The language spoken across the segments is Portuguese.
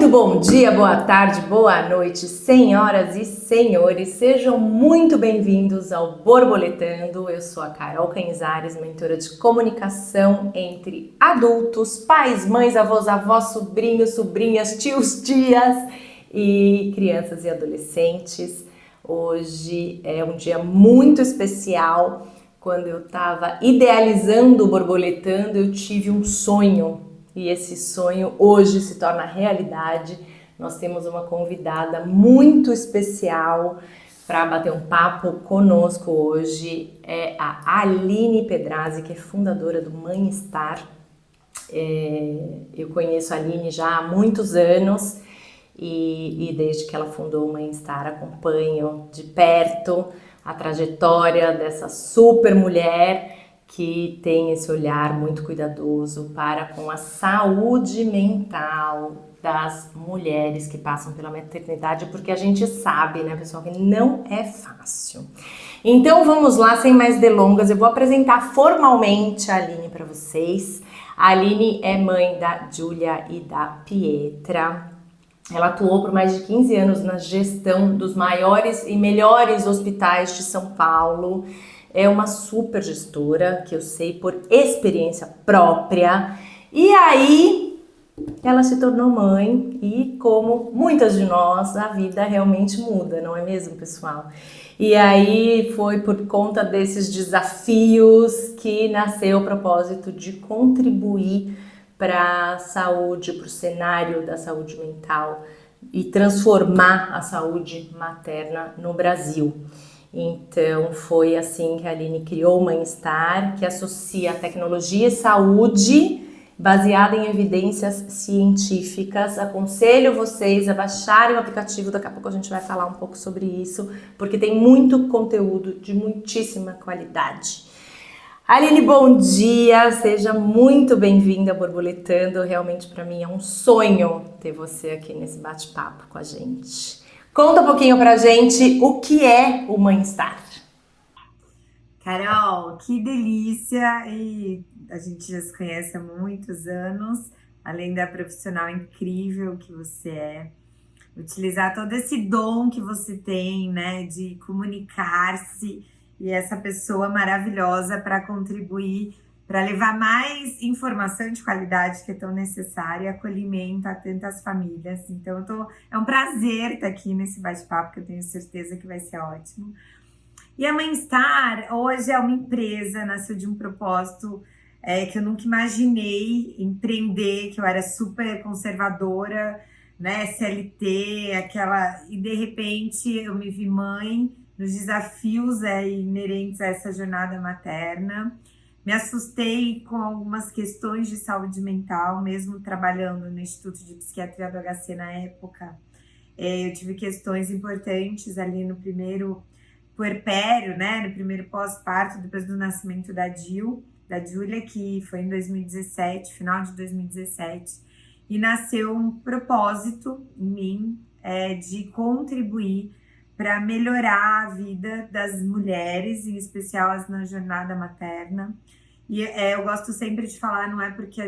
Muito bom dia, boa tarde, boa noite, senhoras e senhores, sejam muito bem-vindos ao Borboletando. Eu sou a Carol Canizares, mentora de comunicação entre adultos, pais, mães, avós, avós, sobrinhos, sobrinhas, tios, tias e crianças e adolescentes. Hoje é um dia muito especial. Quando eu estava idealizando o Borboletando, eu tive um sonho. E esse sonho hoje se torna realidade. Nós temos uma convidada muito especial para bater um papo conosco hoje. É a Aline Pedrazzi, que é fundadora do Mãe Star. Eu conheço a Aline já há muitos anos e desde que ela fundou o Mãe Star acompanho de perto a trajetória dessa super mulher que tem esse olhar muito cuidadoso para com a saúde mental das mulheres que passam pela maternidade, porque a gente sabe, né, pessoal, que não é fácil. Então vamos lá, sem mais delongas, eu vou apresentar formalmente a Aline para vocês. A Aline é mãe da Júlia e da Pietra. Ela atuou por mais de 15 anos na gestão dos maiores e melhores hospitais de São Paulo. É uma super gestora, que eu sei por experiência própria. E aí, ela se tornou mãe e, como muitas de nós, a vida realmente muda, não é mesmo, pessoal? E aí, foi por conta desses desafios que nasceu o propósito de contribuir para a saúde, para o cenário da saúde mental e transformar a saúde materna no Brasil. Então, foi assim que a Aline criou o Mãe Star, que associa tecnologia e saúde baseada em evidências científicas. Aconselho vocês a baixarem o aplicativo, daqui a pouco a gente vai falar um pouco sobre isso, porque tem muito conteúdo de muitíssima qualidade. Aline, bom dia, seja muito bem-vinda a Borboletando. Realmente para mim é um sonho ter você aqui nesse bate-papo com a gente. Conta um pouquinho pra gente o que é o Mãe Star. Carol, que delícia! E a gente já se conhece há muitos anos, além da profissional incrível que você é. Utilizar todo esse dom que você tem, né, de comunicar-se e essa pessoa maravilhosa para contribuir, para levar mais informação de qualidade que é tão necessária e acolhimento a tantas famílias. Então, é um prazer estar aqui nesse bate-papo, que eu tenho certeza que vai ser ótimo. E a Mãe Star hoje é uma empresa, nasceu de um propósito que eu nunca imaginei empreender, que eu era super conservadora, né, CLT, e de repente eu me vi mãe nos desafios inerentes a essa jornada materna. Me assustei com algumas questões de saúde mental, mesmo trabalhando no Instituto de Psiquiatria do HC na época. Eu tive questões importantes ali no primeiro puerpério, né, no primeiro pós-parto, depois do nascimento da Júlia, que foi em 2017, final de 2017, e nasceu um propósito em mim de contribuir para melhorar a vida das mulheres, em especial as na jornada materna. E eu gosto sempre de falar, não é porque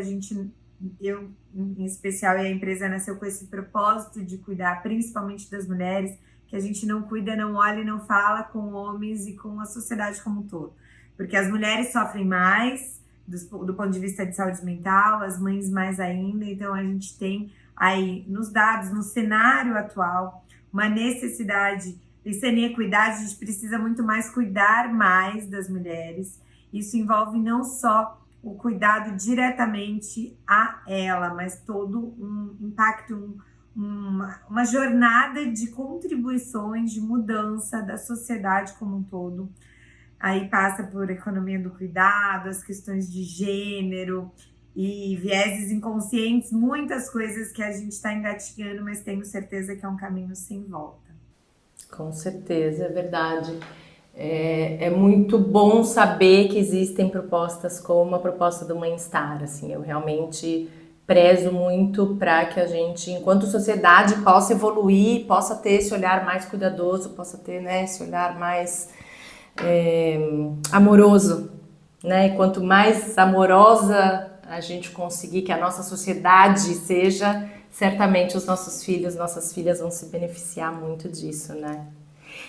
eu em especial, e a empresa nasceu com esse propósito de cuidar principalmente das mulheres, que a gente não cuida, não olha e não fala com homens e com a sociedade como um todo. Porque as mulheres sofrem mais do ponto de vista de saúde mental, as mães mais ainda. Então a gente tem aí nos dados, no cenário atual, uma necessidade de equidade. A gente precisa muito mais cuidar mais das mulheres. Isso envolve não só o cuidado diretamente a ela, mas todo um impacto, uma jornada de contribuições, de mudança da sociedade como um todo. Aí passa por economia do cuidado, as questões de gênero e vieses inconscientes, muitas coisas que a gente está engatinhando, mas tenho certeza que é um caminho sem volta. Com certeza, é verdade. É muito bom saber que existem propostas como a proposta do Mãe Star. Assim, eu realmente prezo muito para que a gente, enquanto sociedade, possa evoluir, possa ter esse olhar mais cuidadoso, possa ter, né, esse olhar mais amoroso, né? E quanto mais amorosa a gente conseguir que a nossa sociedade seja, certamente os nossos filhos, nossas filhas vão se beneficiar muito disso, né?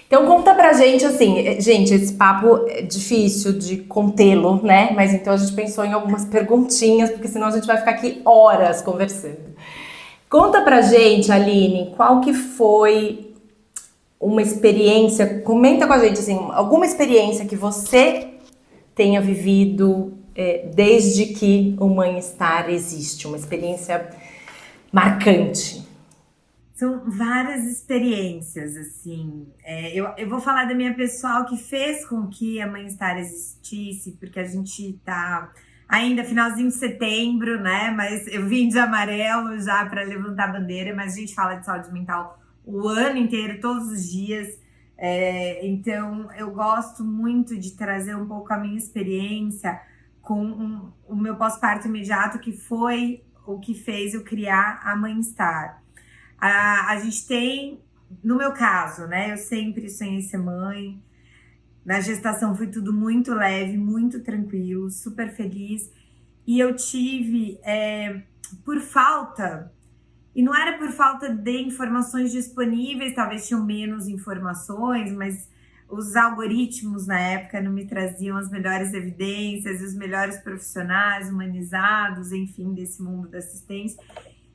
Então conta pra gente, assim, gente, esse papo é difícil de contê-lo, né? Mas então a gente pensou em algumas perguntinhas, porque senão a gente vai ficar aqui horas conversando. Conta pra gente, Aline, qual que foi uma experiência, comenta com a gente, assim, alguma experiência que você tenha vivido desde que o Mãe Star existe, uma experiência marcante. São várias experiências, assim. Eu vou falar da minha pessoal que fez com que a Mãe Star existisse, porque a gente tá ainda finalzinho de setembro, né? Mas eu vim de amarelo já para levantar a bandeira, mas a gente fala de saúde mental o ano inteiro, todos os dias. Então, eu gosto muito de trazer um pouco a minha experiência com o meu pós-parto imediato, que foi o que fez eu criar a Mãe Star. A gente tem, no meu caso, né? Eu sempre sonhei ser mãe. Na gestação foi tudo muito leve, muito tranquilo, super feliz. E eu tive, por falta, e não era por falta de informações disponíveis, talvez tinham menos informações, mas os algoritmos na época não me traziam as melhores evidências, os melhores profissionais humanizados, enfim, desse mundo da assistência.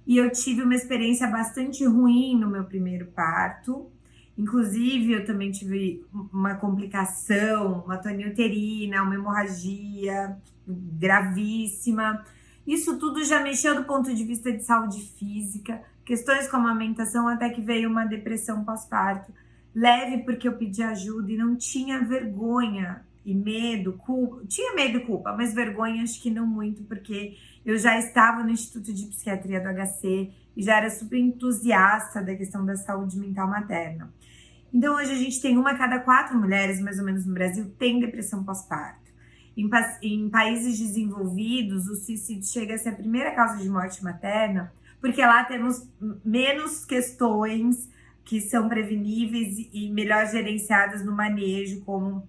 E eu tive uma experiência bastante ruim no meu primeiro parto. Inclusive, eu também tive uma complicação, uma tonil uterina, uma hemorragia gravíssima. Isso tudo já mexeu do ponto de vista de saúde física, questões como amamentação, até que veio uma depressão pós-parto. Leve porque eu pedi ajuda e não tinha vergonha e medo, culpa. Tinha medo e culpa, mas vergonha acho que não muito, porque eu já estava no Instituto de Psiquiatria do HC e já era super entusiasta da questão da saúde mental materna. Então hoje a gente tem 1 a cada 4 mulheres, mais ou menos no Brasil, tem depressão pós-parto. Em países desenvolvidos, o suicídio chega a ser a primeira causa de morte materna, porque lá temos menos questões que são preveníveis e melhor gerenciadas no manejo, como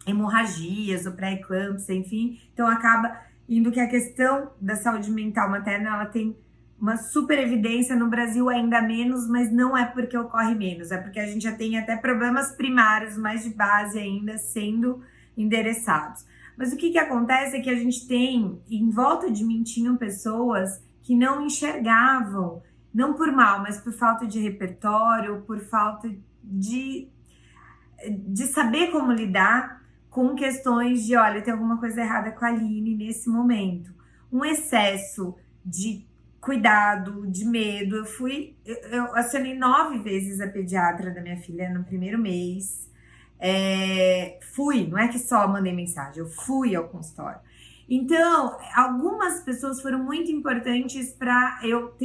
hemorragias ou pré-eclâmpsia, enfim. Então acaba indo que a questão da saúde mental materna, ela tem uma super evidência, no Brasil ainda menos, mas não é porque ocorre menos, é porque a gente já tem até problemas primários, mais de base ainda, sendo endereçados. Mas o que acontece é que a gente tem, em volta de mim, tinham pessoas que não enxergavam, não por mal, mas por falta de repertório, por falta de saber como lidar com questões de, olha, tem alguma coisa errada com a Aline nesse momento. Um excesso de cuidado, de medo. Eu acionei 9 vezes a pediatra da minha filha no primeiro mês. Não é que só mandei mensagem, eu fui ao consultório. Então, algumas pessoas foram muito importantes para eu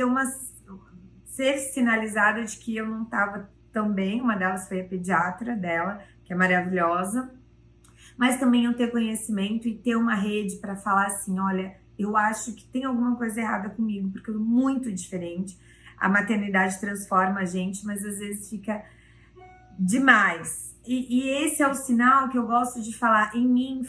ser sinalizada de que eu não estava tão bem. Uma delas foi a pediatra dela, que é maravilhosa, mas também eu ter conhecimento e ter uma rede para falar assim, olha, eu acho que tem alguma coisa errada comigo, porque eu muito diferente. A maternidade transforma a gente, mas às vezes fica demais. E esse é o sinal que eu gosto de falar. Em mim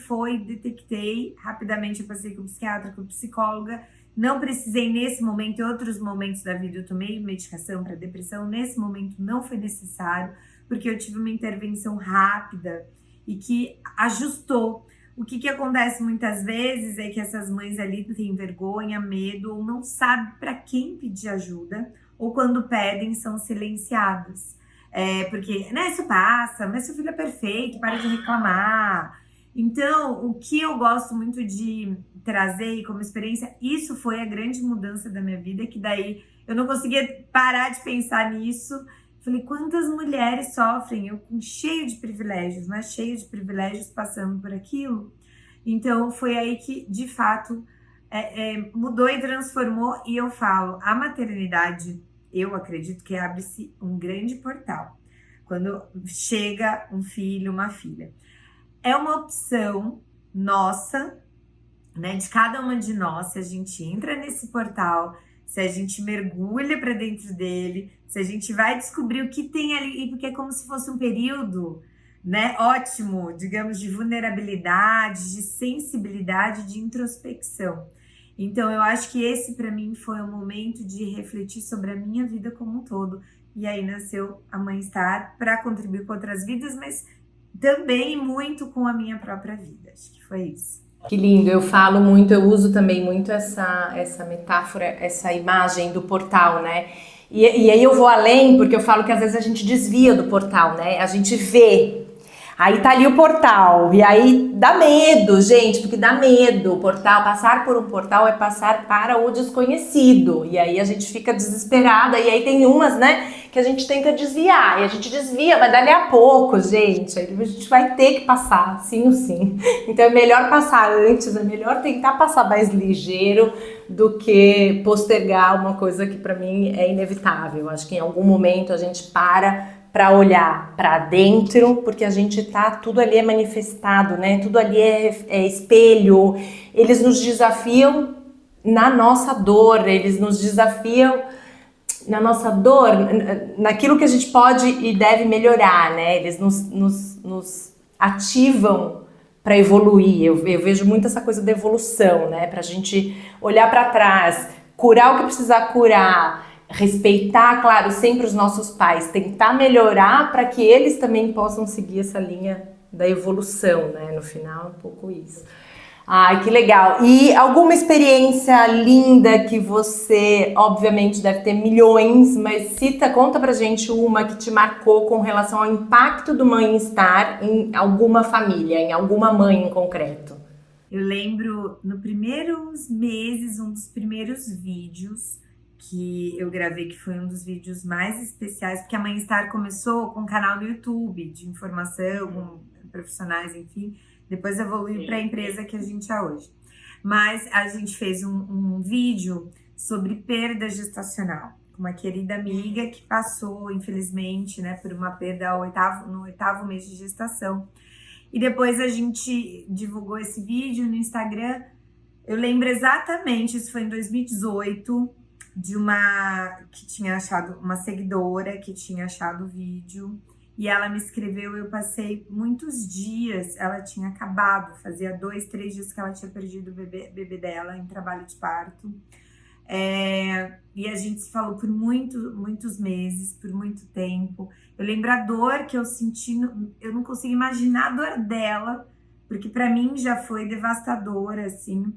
detectei, rapidamente eu passei com o psiquiatra, com a psicóloga. Não precisei nesse momento, em outros momentos da vida eu tomei medicação para depressão. Nesse momento não foi necessário, porque eu tive uma intervenção rápida e que ajustou. O que acontece muitas vezes é que essas mães ali têm vergonha, medo, ou não sabem para quem pedir ajuda, ou quando pedem são silenciadas. Porque, né, isso passa, mas seu filho é perfeito, para de reclamar. Então, o que eu gosto muito de trazer como experiência, isso foi a grande mudança da minha vida, que daí eu não conseguia parar de pensar nisso. Falei, quantas mulheres sofrem? Eu cheio de privilégios, mas cheio de privilégios passando por aquilo. Então, foi aí que, de fato, mudou e transformou. E eu falo, a maternidade, eu acredito que abre-se um grande portal quando chega um filho, uma filha. É uma opção nossa, né, de cada uma de nós, se a gente entra nesse portal, se a gente mergulha para dentro dele, se a gente vai descobrir o que tem ali, porque é como se fosse um período, né, ótimo, digamos, de vulnerabilidade, de sensibilidade, de introspecção. Então, eu acho que esse, para mim, foi um momento de refletir sobre a minha vida como um todo. E aí nasceu a Mãe Star para contribuir com outras vidas, mas também muito com a minha própria vida. Acho que foi isso. Que lindo, eu falo muito, eu uso também muito essa metáfora, essa imagem do portal, né? E aí eu vou além, porque eu falo que às vezes a gente desvia do portal, né? A gente vê. Aí tá ali o portal, e aí dá medo, gente, porque dá medo. O portal, passar por um portal é passar para o desconhecido. E aí a gente fica desesperada, e aí tem umas, né, que a gente tenta desviar. E a gente desvia, mas dali a pouco, gente, aí a gente vai ter que passar, sim ou sim. Então é melhor passar antes, é melhor tentar passar mais ligeiro do que postergar uma coisa que para mim é inevitável. Acho que em algum momento a gente para olhar para dentro, porque a gente tá, tudo ali é manifestado, né? Tudo ali é espelho. Eles nos desafiam na nossa dor, eles nos desafiam na nossa dor, naquilo que a gente pode e deve melhorar, né? Eles nos ativam para evoluir. Eu vejo muito essa coisa da evolução, né? Pra gente olhar para trás, curar o que precisar curar, respeitar, claro, sempre os nossos pais, tentar melhorar para que eles também possam seguir essa linha da evolução, né? No final, é um pouco isso. Ai, que legal. E alguma experiência linda que você, obviamente, deve ter milhões, mas conta pra gente uma que te marcou com relação ao impacto do Mãe Star em alguma família, em alguma mãe em concreto. Eu lembro, nos primeiros meses, um dos primeiros vídeos que eu gravei, que foi um dos vídeos mais especiais, porque a Mãe Star começou com um canal no YouTube de informação, com profissionais, enfim, depois evoluiu para a empresa que a gente é hoje. Mas a gente fez um vídeo sobre perda gestacional, com uma querida amiga que passou, infelizmente, né, por uma perda no 8º mês de gestação. E depois a gente divulgou esse vídeo no Instagram. Eu lembro exatamente, isso foi em 2018, de uma seguidora que tinha achado o vídeo, e ela me escreveu. Eu passei muitos dias, ela tinha acabado, fazia 2, 3 dias que ela tinha perdido o bebê dela em trabalho de parto, e a gente se falou por muitos meses, por muito tempo. Eu lembro a dor que eu senti, eu não consigo imaginar a dor dela, porque para mim já foi devastadora, assim,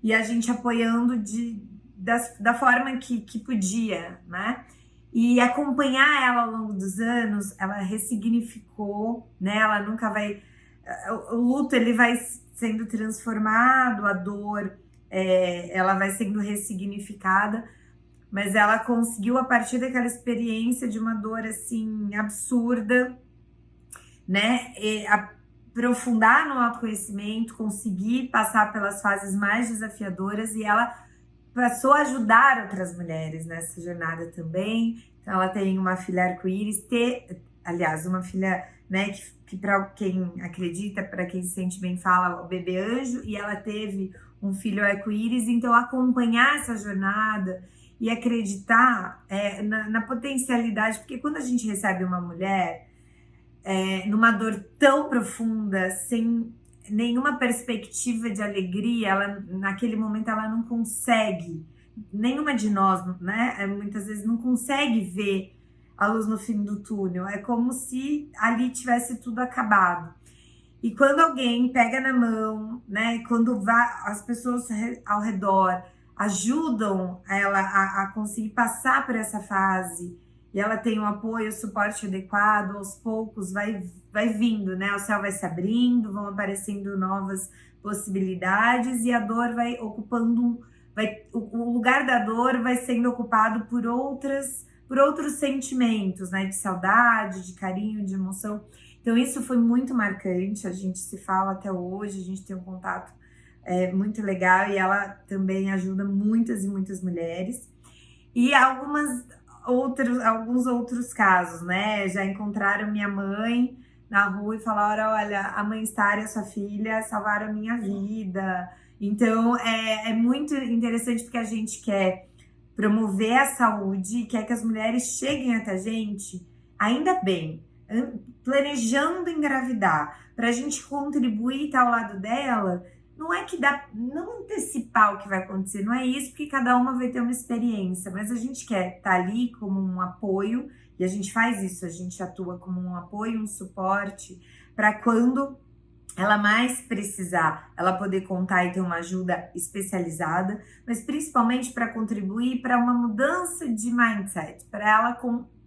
e a gente apoiando da forma que podia, né? E acompanhar ela ao longo dos anos, ela ressignificou, né? Ela nunca vai... O luto, ele vai sendo transformado, a dor, ela vai sendo ressignificada, mas ela conseguiu, a partir daquela experiência de uma dor, assim, absurda, né? Aprofundar no autoconhecimento, conseguir passar pelas fases mais desafiadoras, e ela passou a ajudar outras mulheres nessa jornada também. Então, ela tem uma filha arco-íris, aliás, uma filha, né, que para quem acredita, para quem se sente bem, fala o bebê anjo, e ela teve um filho arco-íris. Então, acompanhar essa jornada e acreditar na potencialidade, porque quando a gente recebe uma mulher numa dor tão profunda, sem nenhuma perspectiva de alegria, ela, naquele momento ela não consegue, nenhuma de nós, né, muitas vezes não consegue ver a luz no fim do túnel. É como se ali tivesse tudo acabado. E quando alguém pega na mão, né, quando as pessoas ao redor ajudam ela a conseguir passar por essa fase, e ela tem um apoio, o suporte adequado, aos poucos vai vindo, né? O céu vai se abrindo, vão aparecendo novas possibilidades, e a dor vai ocupando, o lugar da dor vai sendo ocupado por outros sentimentos, né? De saudade, de carinho, de emoção. Então isso foi muito marcante, a gente se fala até hoje, a gente tem um contato muito legal, e ela também ajuda muitas e muitas mulheres. E alguns outros casos, né? Já encontraram minha mãe na rua e falaram: olha, a Mãe Star e a sua filha salvaram a minha vida. Então é muito interessante, porque a gente quer promover a saúde, quer que as mulheres cheguem até a gente, ainda bem, planejando engravidar, para a gente contribuir e estar ao lado dela não é que dá, não antecipar o que vai acontecer, não é isso, porque cada uma vai ter uma experiência, mas a gente quer estar ali como um apoio, e a gente faz isso, a gente atua como um apoio, um suporte, para quando ela mais precisar, ela poder contar e ter uma ajuda especializada, mas principalmente para contribuir para uma mudança de mindset, para ela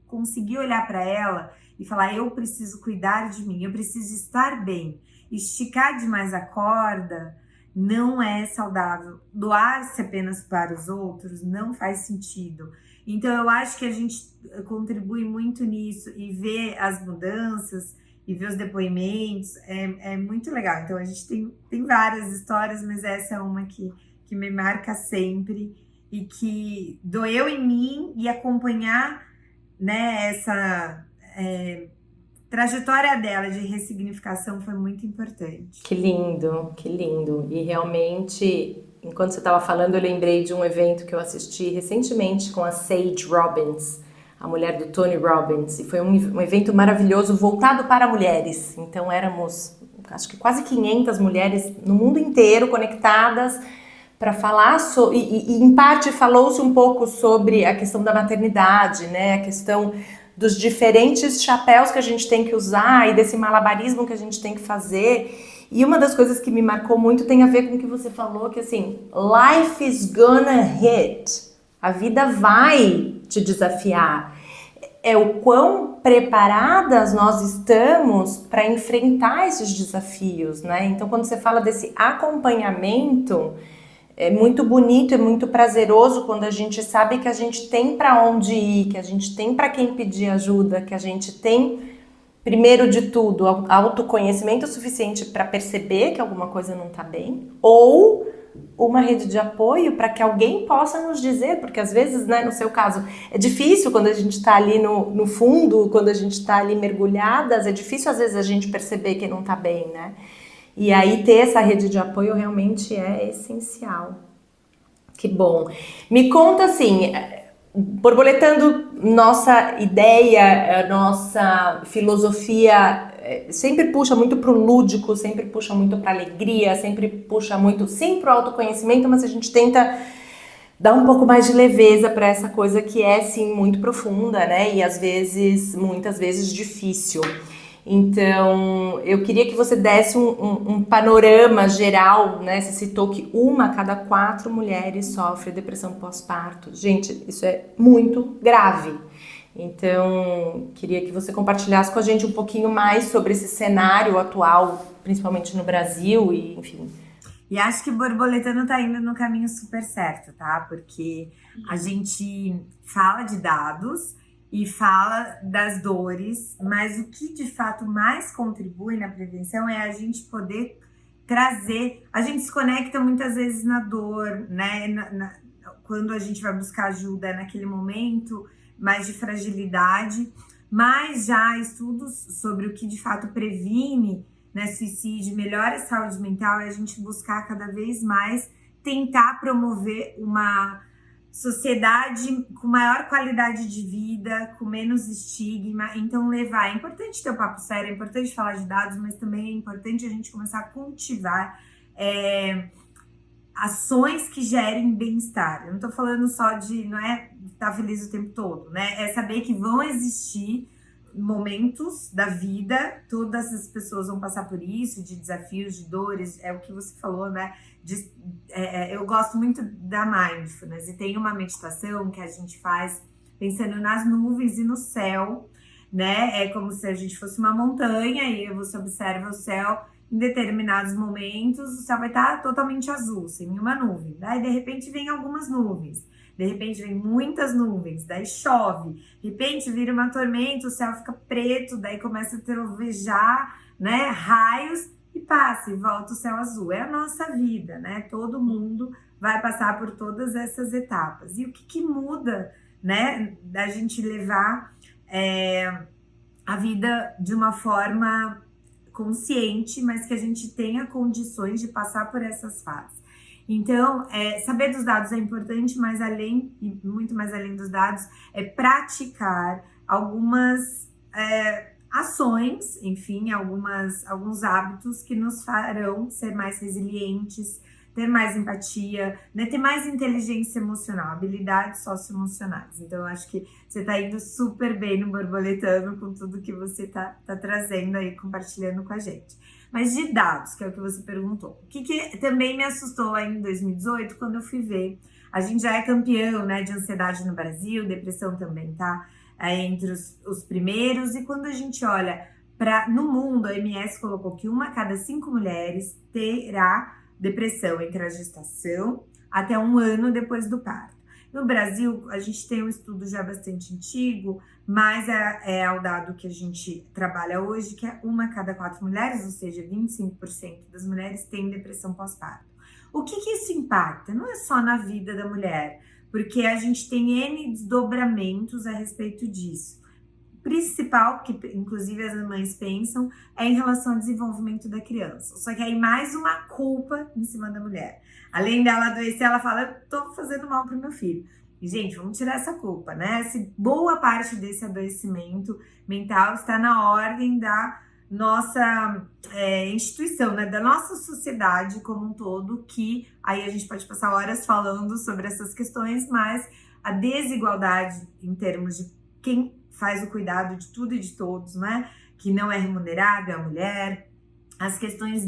conseguir olhar para ela e falar, eu preciso cuidar de mim, eu preciso estar bem. Esticar demais a corda não é saudável. Doar-se apenas para os outros não faz sentido. Então eu acho que a gente contribui muito nisso e ver as mudanças e ver os depoimentos é muito legal. Então a gente tem várias histórias, mas essa é uma que me marca sempre e que doeu em mim, e acompanhar, né, essa trajetória dela de ressignificação foi muito importante. Que lindo, que lindo. E realmente, enquanto você estava falando, eu lembrei de um evento que eu assisti recentemente com a Sage Robbins, a mulher do Tony Robbins, e foi um evento maravilhoso voltado para mulheres. Então éramos, acho que quase 500 mulheres no mundo inteiro conectadas para falar e em parte falou-se um pouco sobre a questão da maternidade, né? A questão dos diferentes chapéus que a gente tem que usar e desse malabarismo que a gente tem que fazer. E uma das coisas que me marcou muito tem a ver com o que você falou, que assim, life is gonna hit. A vida vai te desafiar. É o quão preparadas nós estamos para enfrentar esses desafios, né? Então, quando você fala desse acompanhamento, é muito bonito, é muito prazeroso quando a gente sabe que a gente tem para onde ir, que a gente tem para quem pedir ajuda, que a gente tem, primeiro de tudo, autoconhecimento suficiente para perceber que alguma coisa não está bem, ou uma rede de apoio para que alguém possa nos dizer, porque às vezes, né, no seu caso, é difícil quando a gente está ali no fundo, quando a gente está ali mergulhadas, é difícil às vezes a gente perceber que não está bem, né? E aí ter essa rede de apoio realmente é essencial. Que bom. Me conta assim, borboletando, nossa ideia, nossa filosofia sempre puxa muito pro lúdico, sempre puxa muito pra alegria, sempre puxa muito, sim, pro autoconhecimento, mas a gente tenta dar um pouco mais de leveza para essa coisa que é, sim, muito profunda, né? E às vezes, muitas vezes difícil. Então, eu queria que você desse um panorama geral, né? Você citou que 1 a cada 4 mulheres sofre depressão pós-parto. Gente, isso é muito grave. Então, queria que você compartilhasse com a gente um pouquinho mais sobre esse cenário atual, principalmente no Brasil e, enfim. E acho que o Borboletando tá indo no caminho super certo, tá? Porque a gente fala de dados e fala das dores, mas o que de fato mais contribui na prevenção é a gente poder trazer. A gente se conecta muitas vezes na dor, né? Quando a gente vai buscar ajuda naquele momento mais de fragilidade, mas já estudos sobre o que de fato previne, né, suicídio, melhora a saúde mental, é a gente buscar cada vez mais tentar promover uma sociedade com maior qualidade de vida, com menos estigma. Então é importante ter o papo sério, é importante falar de dados, mas também é importante a gente começar a cultivar ações que gerem bem-estar. Eu não tô falando só de, não é estar feliz o tempo todo, né? É saber que vão existir momentos da vida, todas as pessoas vão passar por isso, de desafios, de dores, é o que você falou, né? Eu gosto muito da mindfulness, e tem uma meditação que a gente faz pensando nas nuvens e no céu, né? É como se a gente fosse uma montanha e você observa o céu. Em determinados momentos, o céu vai estar totalmente azul, sem nenhuma nuvem. Daí, de repente, vem algumas nuvens. De repente, vem muitas nuvens. Daí, chove. De repente, vira uma tormenta, o céu fica preto. Daí, começa a trovejar, né? Raios e passa e volta o céu azul. É a nossa vida, né? Todo mundo vai passar por todas essas etapas. E o que muda, né? Da gente levar a vida de uma forma consciente, mas que a gente tenha condições de passar por essas fases. Então, saber dos dados é importante, mas muito mais além dos dados, é praticar algumas ações, enfim, alguns hábitos que nos farão ser mais resilientes, ter mais empatia, né, ter mais inteligência emocional, habilidades socioemocionais. Então, eu acho que você está indo super bem no Borboletando com tudo que você tá trazendo aí, compartilhando com a gente. Mas de dados, que é o que você perguntou. O que também me assustou lá em 2018, quando eu fui ver, a gente já é campeão, né, de ansiedade no Brasil, depressão também tá entre os primeiros, e quando a gente olha no mundo, a OMS colocou que 1 a cada 5 mulheres terá depressão entre a gestação até 1 ano depois do parto. No Brasil, a gente tem um estudo já bastante antigo, mas é o dado que a gente trabalha hoje, que é 1 a cada 4 mulheres, ou seja, 25% das mulheres têm depressão pós-parto. O que isso impacta? Não é só na vida da mulher, porque a gente tem N desdobramentos a respeito disso. O principal, que inclusive as mães pensam, é em relação ao desenvolvimento da criança. Só que aí mais uma culpa em cima da mulher. Além dela adoecer, ela fala, eu tô fazendo mal pro meu filho. E, gente, vamos tirar essa culpa, né? Boa parte desse adoecimento mental está na ordem da nossa instituição, né? Da nossa sociedade como um todo, que aí a gente pode passar horas falando sobre essas questões, mas a desigualdade em termos de quem faz o cuidado de tudo e de todos, né? Que não é remunerado, é a mulher. As questões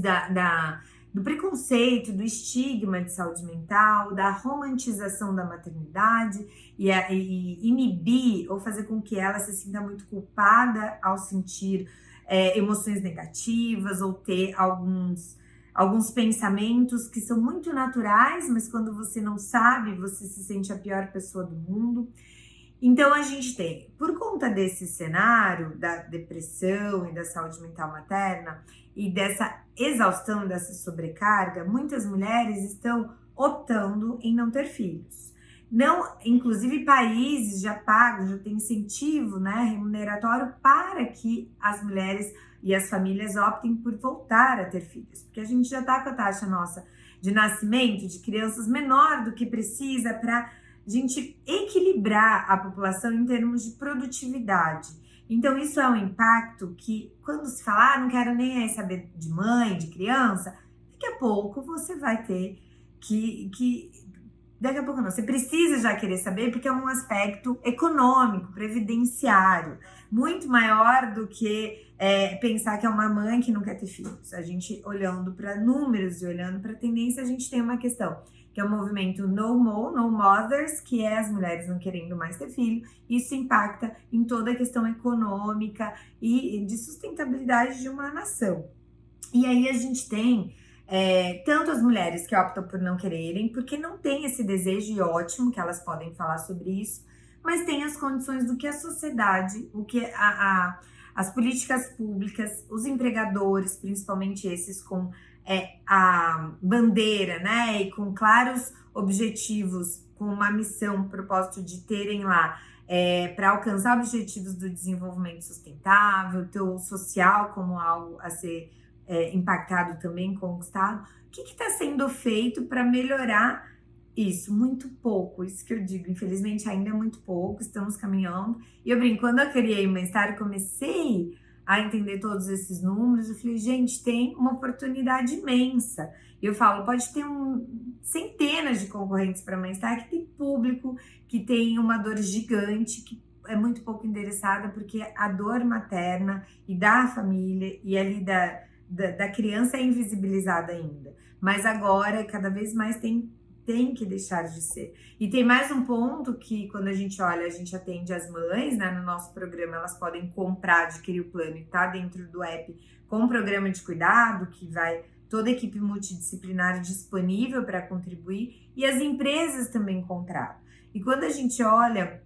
do preconceito, do estigma de saúde mental, da romantização da maternidade e inibir ou fazer com que ela se sinta muito culpada ao sentir emoções negativas ou ter alguns pensamentos que são muito naturais, mas quando você não sabe, você se sente a pior pessoa do mundo. Então, a gente tem, por conta desse cenário da depressão e da saúde mental materna e dessa exaustão, dessa sobrecarga, muitas mulheres estão optando em não ter filhos. Não, inclusive, países já pagam, já tem incentivo, né, remuneratório para que as mulheres e as famílias optem por voltar a ter filhos. Porque a gente já está com a taxa nossa de nascimento de crianças menor do que precisa para a gente equilibrar a população em termos de produtividade. Então, isso é um impacto que, quando se fala, não quero nem saber de mãe, de criança, daqui a pouco você vai ter daqui a pouco não, você precisa já querer saber, porque é um aspecto econômico, previdenciário, muito maior do que pensar que é uma mãe que não quer ter filhos. A gente, olhando para números e olhando para tendência, a gente tem uma questão que é o movimento No More, No Mothers, que é as mulheres não querendo mais ter filho. Isso impacta em toda a questão econômica e de sustentabilidade de uma nação. E aí a gente tem tanto as mulheres que optam por não quererem, porque não tem esse desejo, e ótimo que elas podem falar sobre isso, mas tem as condições do que a sociedade, o que as políticas públicas, os empregadores, principalmente esses com a bandeira, né, e com claros objetivos, com uma missão, um propósito de terem lá para alcançar objetivos do desenvolvimento sustentável, ter o social como algo a ser impactado também, conquistado. O que está sendo feito para melhorar isso? Muito pouco, isso que eu digo, infelizmente ainda é muito pouco, estamos caminhando. E eu brinco, quando eu criei o Bem-Estar, comecei a entender todos esses números, eu falei, gente, tem uma oportunidade imensa. E eu falo, pode ter centenas de concorrentes para Bem-Estar que tem público, que tem uma dor gigante, que é muito pouco endereçada, porque a dor materna e da família e ali da criança é invisibilizada ainda. Mas agora, cada vez mais tem que deixar de ser. E tem mais um ponto que, quando a gente olha, a gente atende as mães, né? No nosso programa, elas podem comprar, adquirir o plano e tá dentro do app com um programa de cuidado, que vai toda a equipe multidisciplinar disponível para contribuir, e as empresas também contratam. E quando a gente olha,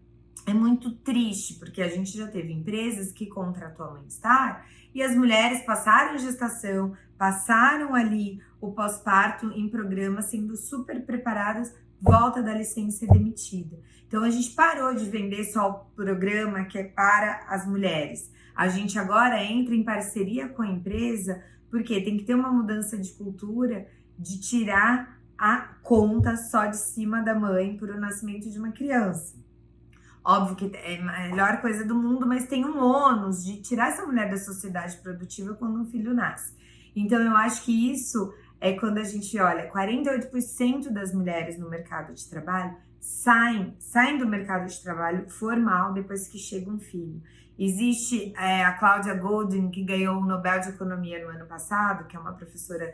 é muito triste, porque a gente já teve empresas que contratou a Bem-Estar e as mulheres passaram gestação, passaram ali o pós-parto em programa, sendo super preparadas, volta da licença e demitida. Então, a gente parou de vender só o programa que é para as mulheres. A gente agora entra em parceria com a empresa, porque tem que ter uma mudança de cultura, de tirar a conta só de cima da mãe por o nascimento de uma criança. Óbvio que é a melhor coisa do mundo, mas tem um ônus de tirar essa mulher da sociedade produtiva quando um filho nasce. Então, eu acho que isso é quando a gente olha, 48% das mulheres no mercado de trabalho saem do mercado de trabalho formal depois que chega um filho. Existe a Cláudia Goldin, que ganhou o Nobel de Economia no ano passado, que é uma professora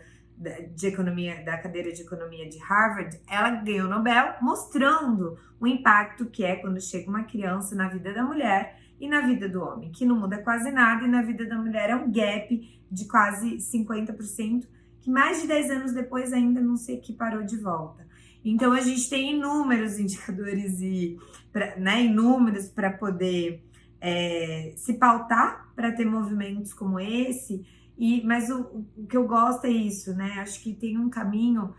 de economia, da cadeira de economia de Harvard. Ela ganhou o Nobel mostrando o impacto que é quando chega uma criança na vida da mulher e na vida do homem, que não muda quase nada, e na vida da mulher é um gap de quase 50%, que mais de 10 anos depois ainda não se equiparou de volta. Então a gente tem inúmeros indicadores inúmeros para poder se pautar para ter movimentos como esse. Mas o que eu gosto é isso, né? Acho que tem um caminho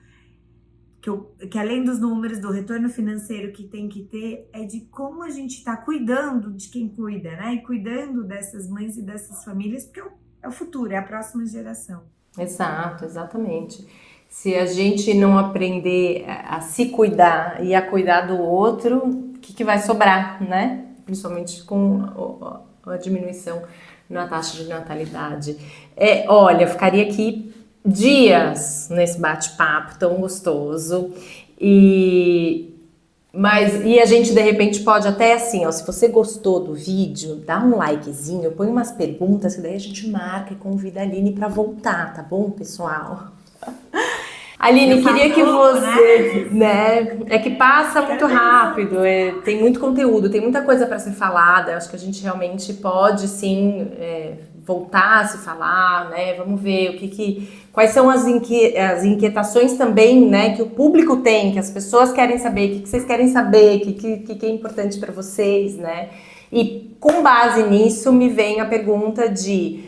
que além dos números, do retorno financeiro que tem que ter, é de como a gente está cuidando de quem cuida, né? E cuidando dessas mães e dessas famílias, porque é o futuro, é a próxima geração. Exato, exatamente. Se a gente não aprender a se cuidar e a cuidar do outro, o que vai sobrar, né? Principalmente com a diminuição na taxa de natalidade. Olha, eu ficaria aqui dias nesse bate-papo tão gostoso e a gente de repente pode até assim, ó, se você gostou do vídeo, dá um likezinho, põe umas perguntas que daí a gente marca e convida a Aline para voltar, tá bom, pessoal? Aline, queria que você, né? É que passa muito rápido, tem muito conteúdo, tem muita coisa para ser falada. Acho que a gente realmente pode, sim, voltar a se falar, né? Vamos ver quais são as inquietações também, né? Que o público tem, que as pessoas querem saber, o que vocês querem saber, o que é importante para vocês, né? E com base nisso me vem a pergunta de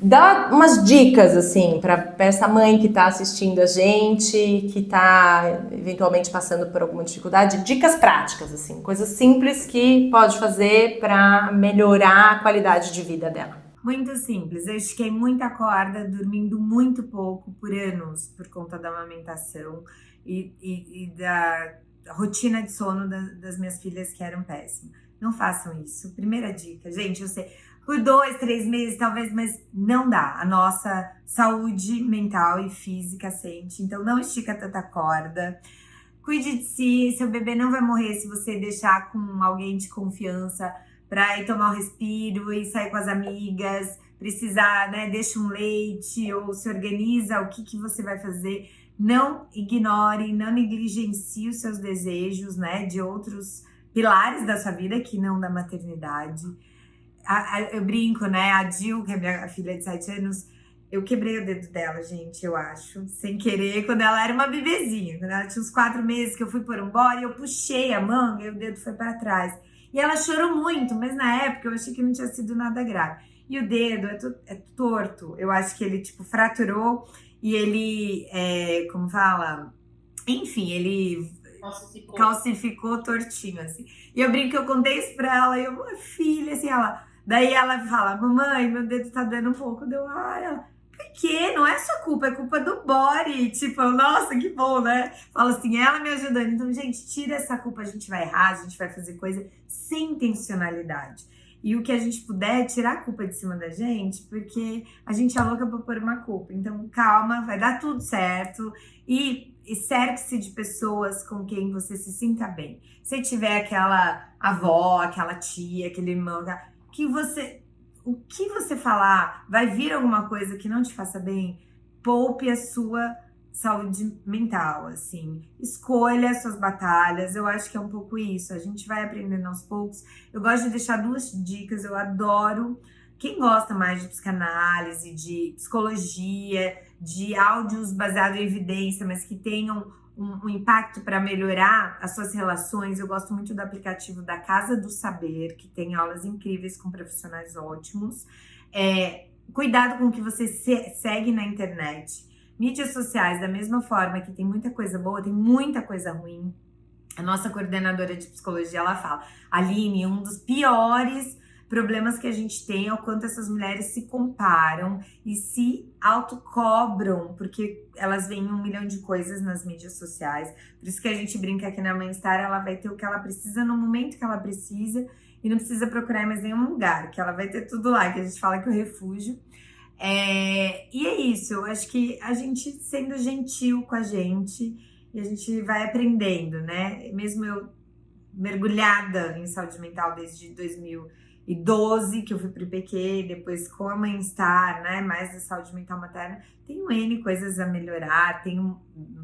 dá umas dicas, assim, para essa mãe que está assistindo a gente, que está eventualmente passando por alguma dificuldade, dicas práticas, assim, coisas simples que pode fazer para melhorar a qualidade de vida dela. Muito simples, eu estiquei muita corda, dormindo muito pouco por anos, por conta da amamentação e da rotina de sono das minhas filhas, que eram péssimas. Não façam isso. Primeira dica, gente, eu sei, por 2, 3 meses talvez, mas não dá. A nossa saúde mental e física sente, então não estica tanta corda. Cuide de si, seu bebê não vai morrer se você deixar com alguém de confiança para ir tomar um respiro e sair com as amigas, precisar, né, deixa um leite ou se organiza o que você vai fazer. Não ignore, não negligencie os seus desejos, né, de outros pilares da sua vida que não da maternidade. Eu brinco, né, a Jill, que é minha filha de 7 anos, eu quebrei o dedo dela, gente, eu acho, sem querer, quando ela era uma bebezinha, quando ela tinha uns 4 meses, que eu fui pôr um bora e eu puxei a manga e o dedo foi para trás. E ela chorou muito, mas na época eu achei que não tinha sido nada grave. E o dedo é torto, eu acho que ele, tipo, fraturou e ele, como fala? Enfim, ele calcificou tortinho, assim. E eu brinco que eu contei isso pra ela e eu, filha, assim, daí ela fala, mamãe, meu dedo tá dando um pouco. Ela, por quê? Não é sua culpa, é culpa do body. Tipo, nossa, que bom, né? Fala assim, ela me ajudando. Então, gente, tira essa culpa, a gente vai errar, a gente vai fazer coisa sem intencionalidade. E o que a gente puder, tirar a culpa de cima da gente, porque a gente é louca pra pôr uma culpa. Então, calma, vai dar tudo certo. E cerque-se de pessoas com quem você se sinta bem. Se tiver aquela avó, aquela tia, aquele irmão, o que você falar, vai vir alguma coisa que não te faça bem, poupe a sua saúde mental, assim. Escolha as suas batalhas, eu acho que é um pouco isso. A gente vai aprendendo aos poucos. Eu gosto de deixar 2 dicas, eu adoro. Quem gosta mais de psicanálise, de psicologia, de áudios baseados em evidência, mas que tenham um impacto para melhorar as suas relações, eu gosto muito do aplicativo da Casa do Saber, que tem aulas incríveis com profissionais ótimos. Cuidado com o que você segue na internet. Mídias sociais, da mesma forma que tem muita coisa boa, tem muita coisa ruim. A nossa coordenadora de psicologia, ela fala, Aline, um dos piores problemas que a gente tem, ao quanto essas mulheres se comparam e se autocobram, porque elas veem 1 milhão de coisas nas mídias sociais. Por isso que a gente brinca aqui na Mãe Star, ela vai ter o que ela precisa no momento que ela precisa e não precisa procurar em mais nenhum lugar, que ela vai ter tudo lá, que a gente fala que é o refúgio. E é isso, eu acho que a gente sendo gentil com a gente, e a gente vai aprendendo, né? Mesmo eu mergulhada em saúde mental desde 2012, que eu fui pro IPQ, depois com a Mãe Star, né? Mais da saúde mental materna, tenho N coisas a melhorar, tenho,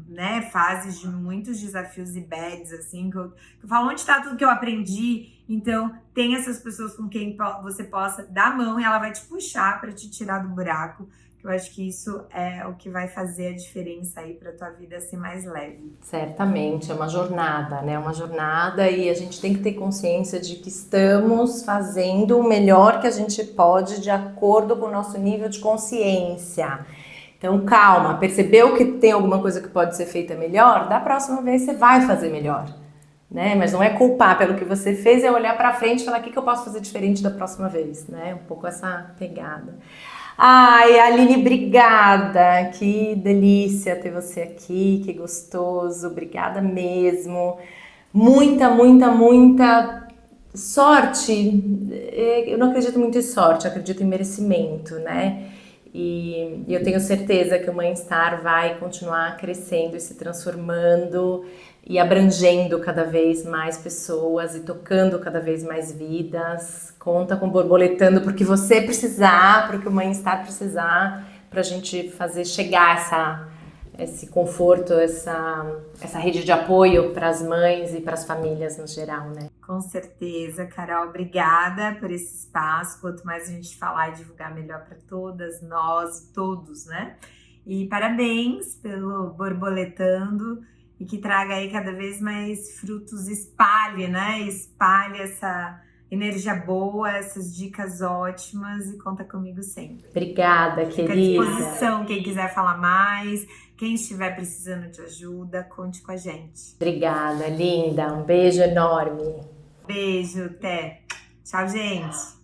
né, fases de muitos desafios e bads, assim, que eu falo, onde tá tudo que eu aprendi? Então, tem essas pessoas com quem você possa dar a mão e ela vai te puxar para te tirar do buraco. Eu acho que isso é o que vai fazer a diferença aí para tua vida ser mais leve. Certamente, é uma jornada, né? Uma jornada e a gente tem que ter consciência de que estamos fazendo o melhor que a gente pode de acordo com o nosso nível de consciência. Então, calma, percebeu que tem alguma coisa que pode ser feita melhor? Da próxima vez você vai fazer melhor, né? Mas não é culpar pelo que você fez, é olhar para frente e falar o que eu posso fazer diferente da próxima vez, né? Um pouco essa pegada. Ai, Aline, obrigada, que delícia ter você aqui, que gostoso, obrigada mesmo, muita sorte, eu não acredito muito em sorte, eu acredito em merecimento, né, e eu tenho certeza que o Mãe Star vai continuar crescendo e se transformando e abrangendo cada vez mais pessoas e tocando cada vez mais vidas. Conta com Borboletando porque você precisar, porque o Mãe Star precisar, pra gente fazer chegar esse conforto, essa rede de apoio para as mães e para as famílias no geral, né? Com certeza, Carol, obrigada por esse espaço. Quanto mais a gente falar e divulgar, melhor para todas, nós, todos, né? E parabéns pelo Borboletando e que traga aí cada vez mais frutos, espalhe, né? Espalhe essa energia boa, essas dicas ótimas e conta comigo sempre. Obrigada, Fica querida. à disposição, quem quiser falar mais, quem estiver precisando de ajuda, conte com a gente. Obrigada, linda. Um beijo enorme. Beijo, até. Tchau, gente.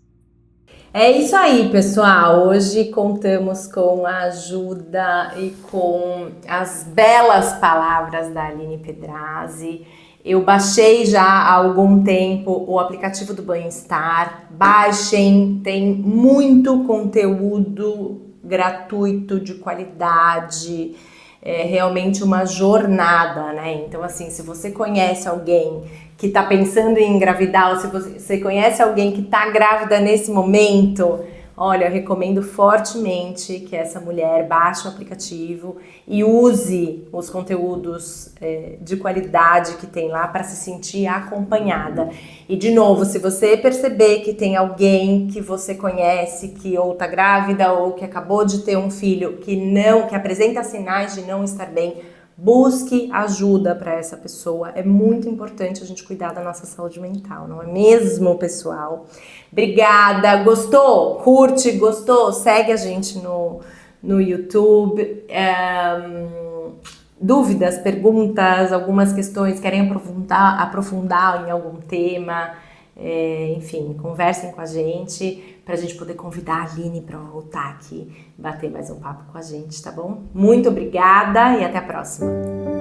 É isso aí, pessoal. Hoje contamos com a ajuda e com as belas palavras da Aline Pedrazzi. Eu baixei já há algum tempo o aplicativo do Mãe Star. Baixem, tem muito conteúdo gratuito, de qualidade. É realmente uma jornada, né? Então, assim, se você conhece alguém que tá pensando em engravidar, ou se você conhece alguém que tá grávida nesse momento, olha, eu recomendo fortemente que essa mulher baixe o aplicativo e use os conteúdos de qualidade que tem lá para se sentir acompanhada. E de novo, se você perceber que tem alguém que você conhece que ou tá grávida ou que acabou de ter um filho que apresenta sinais de não estar bem, busque ajuda para essa pessoa. É muito importante a gente cuidar da nossa saúde mental, não é mesmo, pessoal? Obrigada! Gostou? Curte, gostou? Segue a gente no YouTube. Dúvidas, perguntas, algumas questões, querem aprofundar em algum tema, enfim, conversem com a gente para a gente poder convidar a Aline para voltar aqui, bater mais um papo com a gente, tá bom? Muito obrigada e até a próxima!